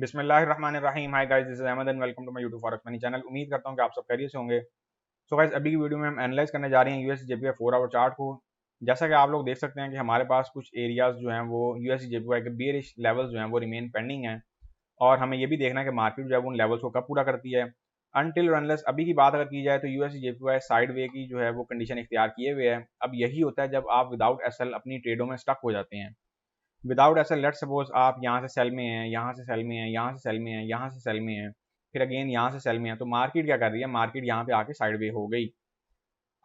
बिस्मिल्लाहिर्रहमानिर्रहीम। Hi guys, this is Ahmed and welcome to my YouTube forex money channel. उम्मीद करता हूं कि आप सब खैरियत से होंगे। सो गाइस, अभी की वीडियो में हम एनालाइज करने जा रहे हैं यूएसडी जेपीवाई 4 आवर चार्ट को। जैसा कि आप लोग देख सकते हैं कि हमारे पास कुछ एरियाज जो हैं वो यूएसडी जेपीवाई के बेयरिश लेवल्स जो हैं वो रिमेन पेंडिंग हैं, और हमें ये भी देखना है कि मार्केट जो है वो उन लेवल्स को कब पूरा करती है। अनटिल अनलेस अभी की बात अगर की जाए तो यूएसडी जेपीवाई साइड वे की जो है वो कंडीशन इख्तियार किए हुए है। अब यही होता है जब आप विदाउट एसएल अपनी ट्रेडों में स्टक हो जाते हैं। विदाउट ऐसा लेट सपोज आप यहाँ से सेल में हैं, यहाँ से सेल में हैं, यहाँ से सेल में हैं, यहाँ से सेल में हैं, फिर अगेन यहाँ से सेल में है, तो मार्केट क्या कर रही है? मार्केट यहाँ पे आके साइडवे हो गई।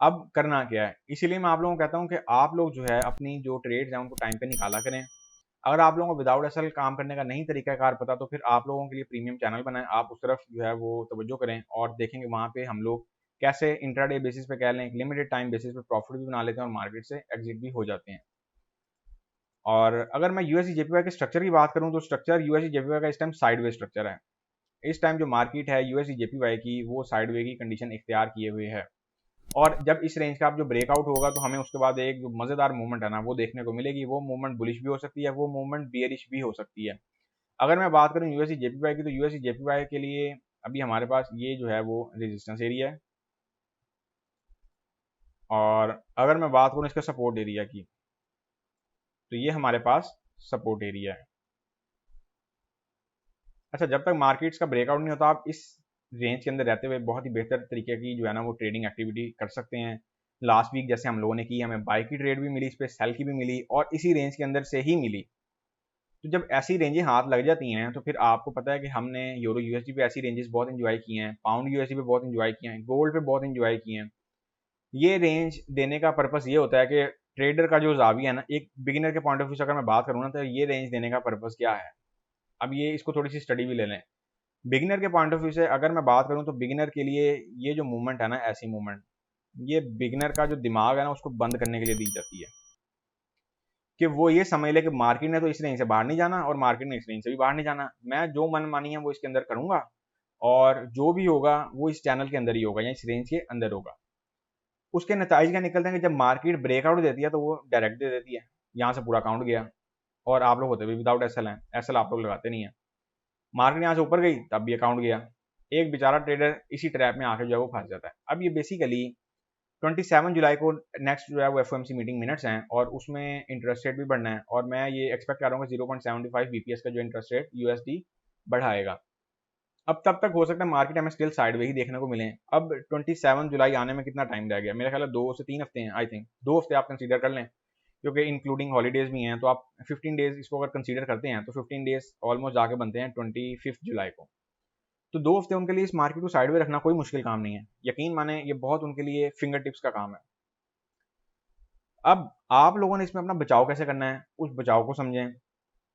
अब करना क्या है? इसीलिए मैं आप लोगों को कहता हूँ कि आप लोग जो है अपनी जो ट्रेड्स हैं उनको टाइम पे निकाला करें। अगर आप लोगों को विदाउट एसल काम करने का नहीं तरीकाकार पता तो फिर आप लोगों के लिए प्रीमियम चैनल बनाएं, आप उस तरफ जो है वो तवज्जो करें और देखेंगे वहाँ पे हम लोग कैसे इंट्राडे बेसिस पे कह लें लिमिटेड टाइम बेसिस पे प्रॉफिट भी बना लेते हैं और मार्केट से एग्जिट भी हो जाते हैं। और अगर मैं यूएसडी जेपीवाई के स्ट्रक्चर की बात करूं तो स्ट्रक्चर यूएसडी जेपीवाई का इस टाइम साइडवे स्ट्रक्चर है। इस टाइम जो मार्केट है यूएसडी जेपीवाई की वो साइडवे की कंडीशन इख्तियार किए हुए है, और जब इस रेंज का आप जो ब्रेकआउट होगा तो हमें उसके बाद एक जो मजेदार मूवमेंट है ना वो देखने को मिलेगी। वो मूवमेंट बुलिश भी हो सकती है, वो मूवमेंट बियरिश भी हो सकती है। अगर मैं बात करूं यूएसडी जेपीवाई की तो यूएसडी जेपीवाई के लिए अभी हमारे पास ये जो है वो रेजिस्टेंस एरिया है, और अगर मैं बात करूं इसके सपोर्ट एरिया की तो ये हमारे पास सपोर्ट एरिया है। अच्छा, जब तक मार्केट्स का ब्रेकआउट नहीं होता आप इस रेंज के अंदर रहते हुए बहुत ही बेहतर तरीके की जो है ना वो ट्रेडिंग एक्टिविटी कर सकते हैं। लास्ट वीक जैसे हम लोगों ने की, हमें बाई की ट्रेड भी मिली, इस पर सेल की भी मिली, और इसी रेंज के अंदर से ही मिली। तो जब ऐसी रेंजें हाथ लग जाती हैं तो फिर आपको पता है कि हमने यूरो यूएसडी पे ऐसी रेंजेस बहुत इंजॉय की हैं, पाउंड यूएसडी पे बहुत इंजॉय किए हैं, गोल्ड पे बहुत इंजॉय किए हैं। ये रेंज देने का पर्पस ये होता है कि ट्रेडर का जो जाविया है ना, एक बिगिनर के पॉइंट ऑफ व्यू से अगर मैं बात करूँ ना तो ये रेंज देने का पर्पस क्या है। अब ये इसको थोड़ी सी स्टडी भी ले लें। बिगिनर के पॉइंट ऑफ व्यू से अगर मैं बात करूं तो बिगिनर के लिए ये जो मूवमेंट है ना, ऐसी मूवमेंट, ये बिगिनर का जो दिमाग है ना उसको बंद करने के लिए दी जाती है कि वो ये समझ ले कि मार्केट ने तो इस रेंज से बाहर नहीं जाना और मार्केट ने इस रेंज से भी बाहर नहीं जाना, मैं जो मन मानी है वो इसके अंदर करूंगा, और जो भी होगा वो इस चैनल के अंदर ही होगा या इस रेंज के अंदर होगा। उसके नतीजे क्या निकलते हैं कि जब मार्केट ब्रेकआउट देती है तो वो डायरेक्ट दे देती है, यहाँ से पूरा काउंट गया, और आप लोग होते भी विदाउट एसएल हैं, एसएल आप लोग लगाते नहीं है। मार्केट यहाँ से ऊपर गई तब भी अकाउंट गया। एक बेचारा ट्रेडर इसी ट्रैप में आके जो है वो फंस जाता है। अब ये बेसिकली 27 जुलाई को नेक्स्ट जो है वो एफओएमसी मीटिंग मिनट्स हैं, और उसमें इंटरेस्ट रेट भी बढ़ना है, और मैं ये एक्सपेक्ट कर रहा हूँ कि 0.75 बीपीएस का जो इंटरेस्ट रेट यूएसडी बढ़ाएगा। अब तब तक हो सकता है मार्केट हमें स्टिल साइडवे ही देखने को मिले। अब 27 जुलाई आने में कितना टाइम रह गया? मेरा ख्याल है 2 से 3 हफ्ते हैं, आई थिंक 2 हफ्ते आप कंसीडर कर लें, क्योंकि इंक्लूडिंग हॉलीडेज भी हैं, तो आप 15 डेज इसको अगर कंसीडर करते हैं तो 15 डेज ऑलमोस्ट जाके बनते हैं 25 जुलाई को। तो 2 हफ्ते उनके लिए इस मार्केट को साइडवे रखना कोई मुश्किल काम नहीं है, यकीन माने ये बहुत उनके लिए फिंगर टिप्स का काम है। अब आप लोगों ने इसमें अपना बचाव कैसे करना है, उस बचाव को समझें।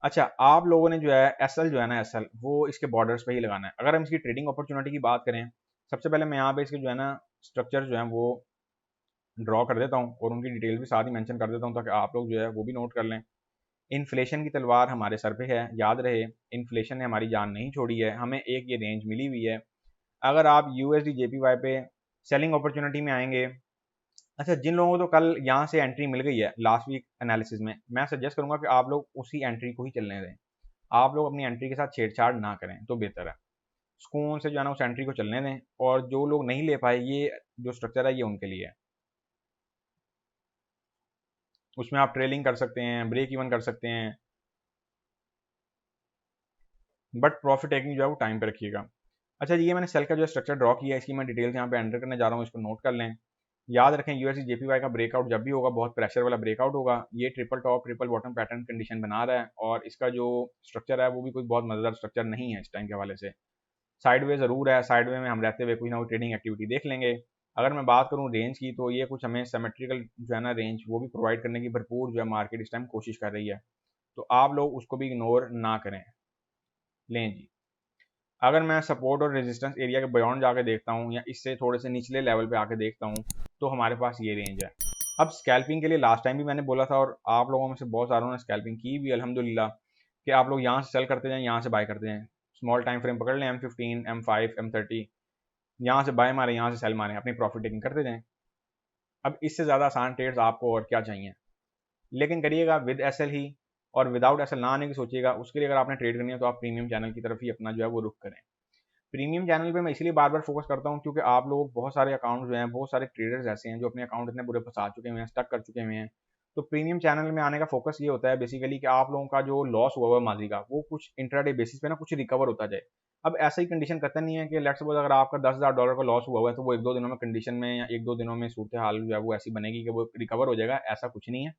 अच्छा, आप लोगों ने जो है एसएल जो है ना, एसएल वो इसके बॉर्डर्स पे ही लगाना है। अगर हम इसकी ट्रेडिंग अपॉर्चुनिटी की बात करें, सबसे पहले मैं यहाँ पे इसके जो है ना स्ट्रक्चर जो है वो ड्रॉ कर देता हूँ, और उनकी डिटेल भी साथ ही मेंशन कर देता हूँ ताकि आप लोग जो है वो भी नोट कर लें। इन्फ्लेशन की तलवार हमारे सर पे है, याद रहे, इन्फ्लेशन ने हमारी जान नहीं छोड़ी है, हमें एक ये रेंज मिली हुई है। अगर आप यूएसडी जेपीवाई पे सेलिंग अपॉर्चुनिटी में आएंगे, अच्छा जिन लोगों को तो कल यहाँ से एंट्री मिल गई है लास्ट वीक एनालिसिस में, मैं सजेस्ट करूंगा कि आप लोग उसी एंट्री को ही चलने दें। आप लोग अपनी एंट्री के साथ छेड़छाड़ ना करें तो बेहतर है, सुकून से जो है ना उस एंट्री को चलने दें। और जो लोग नहीं ले पाए, ये जो स्ट्रक्चर है ये उनके लिए है, उसमें आप ट्रेलिंग कर सकते हैं, ब्रेक इवन कर सकते हैं, बट प्रॉफिट टेकिंग जो है वो टाइम पे रखिएगा। अच्छा जी, ये मैंने सेल का जो स्ट्रक्चर ड्रॉ किया है, इसकी मैं डिटेल्स यहाँ पे एंटर करने जा रहा हूँ, इसको नोट कर लें। याद रखें, यूएसडी जेपीवाई का ब्रेकआउट जब भी होगा बहुत प्रेशर वाला ब्रेकआउट होगा। ये triple top triple bottom pattern condition बना रहा है, और इसका जो स्ट्रक्चर है वो भी कोई बहुत मजेदार स्ट्रक्चर नहीं है इस टाइम के हवाले से। साइडवे ज़रूर है, साइडवे में हम रहते हुए कोई ना कोई ट्रेडिंग एक्टिविटी देख लेंगे। अगर मैं बात करूँ रेंज की तो ये कुछ हमें सिमेट्रिकल जो है ना रेंज वो भी प्रोवाइड करने की भरपूर जो है मार्केट इस टाइम कोशिश कर रही है, तो आप लोग उसको भी इग्नोर ना करें। लें जी, अगर मैं सपोर्ट और रेजिस्टेंस एरिया के बियॉन्ड जाके देखता हूँ या इससे थोड़े से निचले लेवल पे आके देखता हूँ तो हमारे पास ये रेंज है। अब स्कैल्पिंग के लिए लास्ट टाइम भी मैंने बोला था, और आप लोगों में से बहुत सारों ने स्कैल्पिंग की भी अल्हम्दुलिल्लाह, कि आप लोग यहाँ से सेल करते जाएं, यहाँ से बाय करते जाएं। स्मॉल टाइम फ्रेम पकड़ लें, M15 M5 M30, यहाँ से बाय मारें, यहाँ से सेल मारें, अपनी प्रॉफिट टेकिंग करते जाएं। अब इससे ज़्यादा आसान ट्रेड्स आपको और क्या चाहिए, लेकिन करिएगा विद एसएल ही, और विदाउट ऐसा ना आने की सोचिएगा। उसके लिए अगर आपने ट्रेड करनी है तो आप प्रीमियम चैनल की तरफ ही अपना जो है वो रुख करें। प्रीमियम चैनल पे मैं इसलिए बार बार फोकस करता हूँ क्योंकि आप लोग बहुत सारे अकाउंट जो हैं, बहुत सारे ट्रेडर्स ऐसे हैं जो अपने अकाउंट इतने बुरे फंसा चुके हुए हैं, स्टक कर चुके हुए हैं। तो प्रीमियम चैनल में आने का फोकस ये होता है बेसिकली कि आप लोगों का जो लॉस हुआ हुआ माजी का वो कुछ इंट्राडे बेसिस पे ना कुछ रिकवर होता जाए। अब ऐसा ही कंडीशन करता नहीं है कि लेट्स सपोज अगर आपका $10,000 का लॉस हुआ हुआ है तो वो एक दो दिनों में कंडीशन में या एक दो दिनों में सूरत हाल जो है वो ऐसी बनेगी कि वो रिकवर हो जाएगा, ऐसा कुछ नहीं है।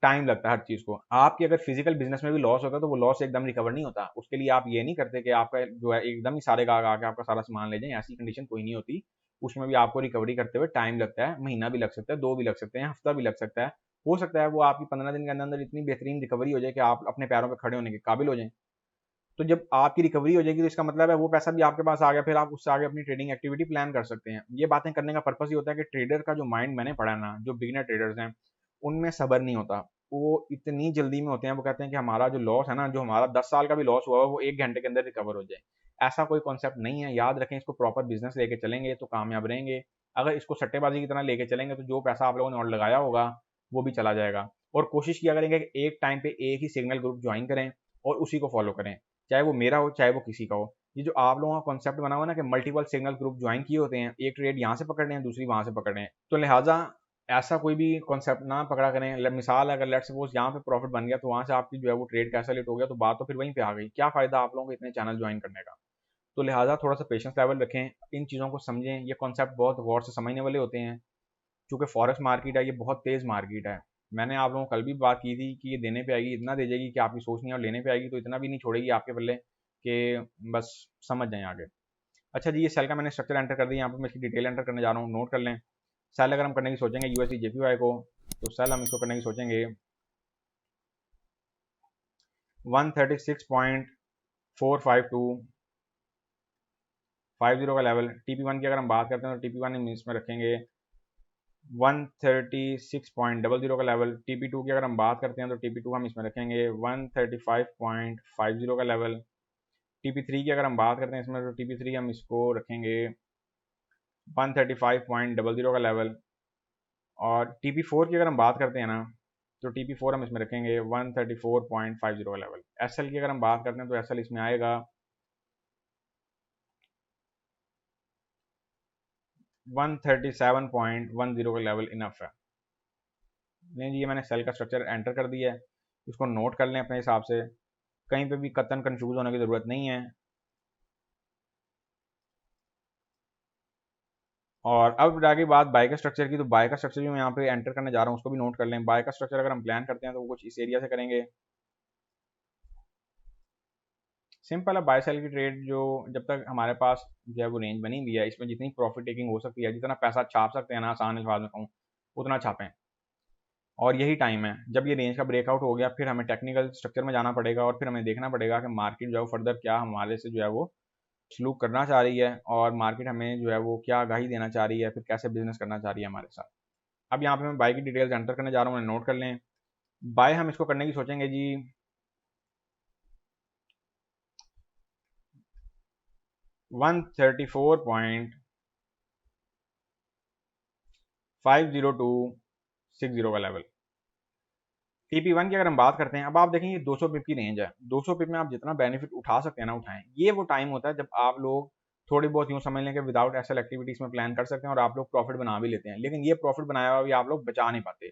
टाइम लगता है हर चीज़ को। आपकी अगर फिजिकल बिजनेस में भी लॉस होगा तो वो लॉस एकदम रिकवर नहीं होता। उसके लिए आप ये नहीं करते कि आपका जो है एकदम ही सारे का आके आपका सारा सामान ले जाएं, ऐसी कंडीशन कोई नहीं होती। उसमें भी आपको रिकवरी करते हुए टाइम लगता है, महीना भी लग सकता है, 2 भी लग सकते हैं, हफ्ता भी लग सकता है। हो सकता है वो आपकी 15 दिन के अंदर अंदर इतनी बेहतरीन रिकवरी हो जाए कि आप अपने पैरों पर खड़े होने के काबिल हो जाएं। तो जब आपकी रिकवरी हो जाएगी तो इसका मतलब है वो पैसा भी आपके पास आ गया, फिर आप उससे आगे अपनी ट्रेडिंग एक्टिविटी प्लान कर सकते हैं। ये बातें करने का पर्पस ये होता है कि ट्रेडर का जो माइंड मैंने पढ़ा है ना, जो बिगिनर ट्रेडर्स हैं उनमें सब्र नहीं होता। वो इतनी जल्दी में होते हैं, वो कहते हैं कि हमारा जो लॉस है ना, जो हमारा 10 साल का भी लॉस हुआ है वो 1 घंटे के अंदर रिकवर हो जाए। ऐसा कोई कॉन्सेप्ट नहीं है। याद रखें, इसको प्रॉपर बिजनेस लेके चलेंगे तो कामयाब रहेंगे। अगर इसको सट्टेबाजी की तरह लेके चलेंगे तो जो पैसा आप लोगों ने और लगाया होगा वो भी चला जाएगा। और कोशिश किया करेंगे कि एक टाइम पे एक ही सिग्नल ग्रुप ज्वाइन करें और उसी को फॉलो करें, चाहे वो मेरा हो चाहे वो किसी का हो। ये जो आप लोगों का कॉन्सेप्ट बना हुआ ना कि मल्टीपल सिग्नल ग्रुप ज्वाइन किए होते हैं, एक ट्रेड यहाँ से पकड़ रहे हैं, दूसरी वहां से पकड़ रहे हैं, तो लिहाजा ऐसा कोई भी कॉन्सेप्ट ना पकड़ा करें। मिसाल अगर लेट सपोज यहाँ पे प्रॉफिट बन गया तो वहां से आपकी जो है वो ट्रेड कैंसिल हो गया, तो बात तो फिर वहीं पे आ गई। क्या फायदा आप लोगों को इतने चैनल ज्वाइन करने का। तो लिहाजा थोड़ा सा पेशेंस लेवल रखें, इन चीज़ों को समझें। ये कॉन्सेप्ट बहुत गौर से समझने वाले होते हैं। चूंकि फॉरेक्स मार्केट है, ये बहुत तेज मार्केट है। मैंने आप लोगों को कल भी बात की थी कि ये देने पे आएगी, इतना दे जाएगी कि आपकी सोच नहीं है, और लेने पे आएगी तो इतना भी नहीं छोड़ेगी आपके पल्ले कि बस समझ जाएं आगे। अच्छा जी, ये सेल का मैंने स्ट्रक्चर एंटर कर दिया। यहाँ पे मैं इसकी डिटेल एंटर करने जा रहा हूँ, नोट कर लें। सेल अगर हम करने की सोचेंगे यूएसडी जेपीवाई को, तो सेल हम इसको करने की सोचेंगे 136.45250 का लेवल। टीपी1 की अगर हम बात करते हैं तो टीपी1 हम इसमें रखेंगे 136.00 का लेवल। टीपी2 की अगर हम बात करते हैं तो टीपी2 हम इसमें रखेंगे 135.50 का लेवल। टीपी3 की अगर हम बात करते हैं इसमें तो टीपी3 हम इसको रखेंगे 135.00 का लेवल। और टीपी4 की अगर हम बात करते हैं ना तो टीपी4 हम इसमें रखेंगे 134.50 का लेवल। एसएल की अगर हम बात करते हैं तो एसएल इसमें आएगा 137.10 का लेवल इनफ है। नहीं जी, ये मैंने सेल का स्ट्रक्चर एंटर कर दिया है, इसको नोट कर लें अपने हिसाब से। कहीं पे भी कतन कंफ्यूज होने की ज़रूरत नहीं है। और अब रह गई बात बाय का स्ट्रक्चर की, तो बाय का स्ट्रक्चर भी मैं यहाँ पे एंटर करने जा रहा हूँ, उसको भी नोट कर लें। बाय का स्ट्रक्चर अगर हम प्लान करते हैं तो वो कुछ इस एरिया से करेंगे। सिंपल है, बाय सेल की ट्रेड जो जब तक हमारे पास जो है वो रेंज बनी हुई है, इसमें जितनी प्रॉफिट टेकिंग हो सकती है, जितना पैसा छाप सकते हैं ना, आसान अल्फाज में कहूँ, उतना छापें। और यही टाइम है जब ये रेंज का ब्रेकआउट हो गया, फिर हमें टेक्निकल स्ट्रक्चर में जाना पड़ेगा और फिर हमें देखना पड़ेगा कि मार्केट जो है वो फर्दर क्या हमारे से जो है वो सलूक करना चाह रही है, और मार्केट हमें जो है वो क्या आगाही देना चाह रही है, फिर कैसे बिजनेस करना चाह रही है हमारे साथ। अब यहाँ पे मैं बाय की डिटेल्स एंटर करने जा रहा हूँ, नोट कर लें। बाय हम इसको करने की सोचेंगे जी 134.50260 का लेवल। टीपी1 की अगर हम बात करते हैं, अब आप देखें ये 200 पिप की रेंज है, 200 पिप में आप जितना बेनिफिट उठा सकते हैं ना उठाएं। ये वो टाइम होता है जब आप लोग थोड़ी बहुत यूँ समझ लें कि विदाउट एसएल एक्टिविटीज में प्लान कर सकते हैं और आप लोग प्रॉफिट बना भी लेते हैं, लेकिन ये प्रॉफिट बनाया हुआ भी आप लोग बचा नहीं पाते।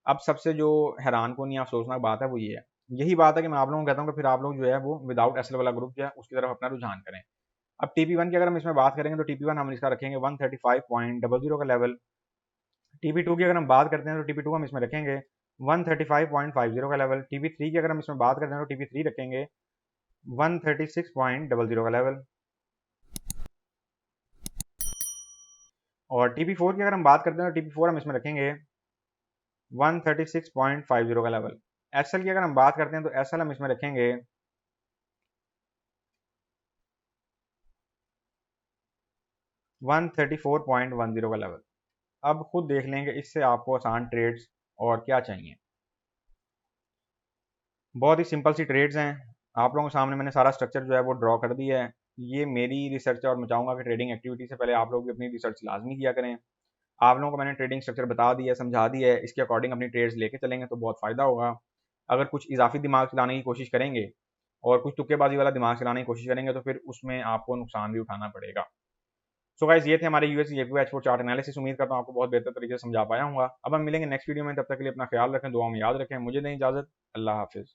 अब सबसे जो हैरान कौन या अफसोसनाक बात है वो ये है, यही बात है कि मैं आप लोगों को कहता हूँ कि फिर आप लोग जो है वो विदाउट एसएल वाला ग्रुप जो है उसकी तरफ अपना रुझान करें। अब टीपी1 की अगर हम इसमें बात करेंगे तो टीपी1 हम इसका रखेंगे 135.00 का लेवल। टीपी2 की अगर हम बात करते हैं तो टीपी2 हम इसमें रखेंगे 135.50 का लेवल। टीपी3 की अगर हम इसमें बात करते हैं तो टीपी3 रखेंगे 136.00 का लेवल। और टीपी4 की अगर हम बात करते हैं तो टीपी4 हम इसमें रखेंगे 136.50 का लेवल। एसएल की अगर हम बात करते हैं तो एसएल हम इसमें रखेंगे 134.10 का लेवल। अब खुद देख लेंगे इससे आपको आसान ट्रेड्स और क्या चाहिए। बहुत ही सिंपल सी ट्रेड्स हैं, आप लोगों के सामने मैंने सारा स्ट्रक्चर जो है वो ड्रॉ कर दिया है। ये मेरी रिसर्च है और मैं चाहूँगा कि ट्रेडिंग एक्टिविटी से पहले आप लोग भी अपनी रिसर्च लाजमी किया करें। आप लोगों को मैंने ट्रेडिंग स्ट्रक्चर बता दिया है, समझा दिया है, इसके अकॉर्डिंग अपनी ट्रेड्स लेके चलेंगे तो बहुत फ़ायदा होगा। अगर कुछ इजाफी दिमाग चलाने की कोशिश करेंगे और कुछ तुक्केबाजी वाला दिमाग चलाने की कोशिश करेंगे तो फिर उसमें आपको नुकसान भी उठाना पड़ेगा। सो गाइस ये थे हमारे US JPY H4 chart analysis. उम्मीद करता हूँ आपको बहुत बेहतर तरीके से समझा पाया हूँ। अब हम मिलेंगे नेक्स्ट वीडियो में, तब तक के लिए अपना ख्याल रखें, दुआ में याद रखें। मुझे दें इजाजत। अल्लाह हाफिज़।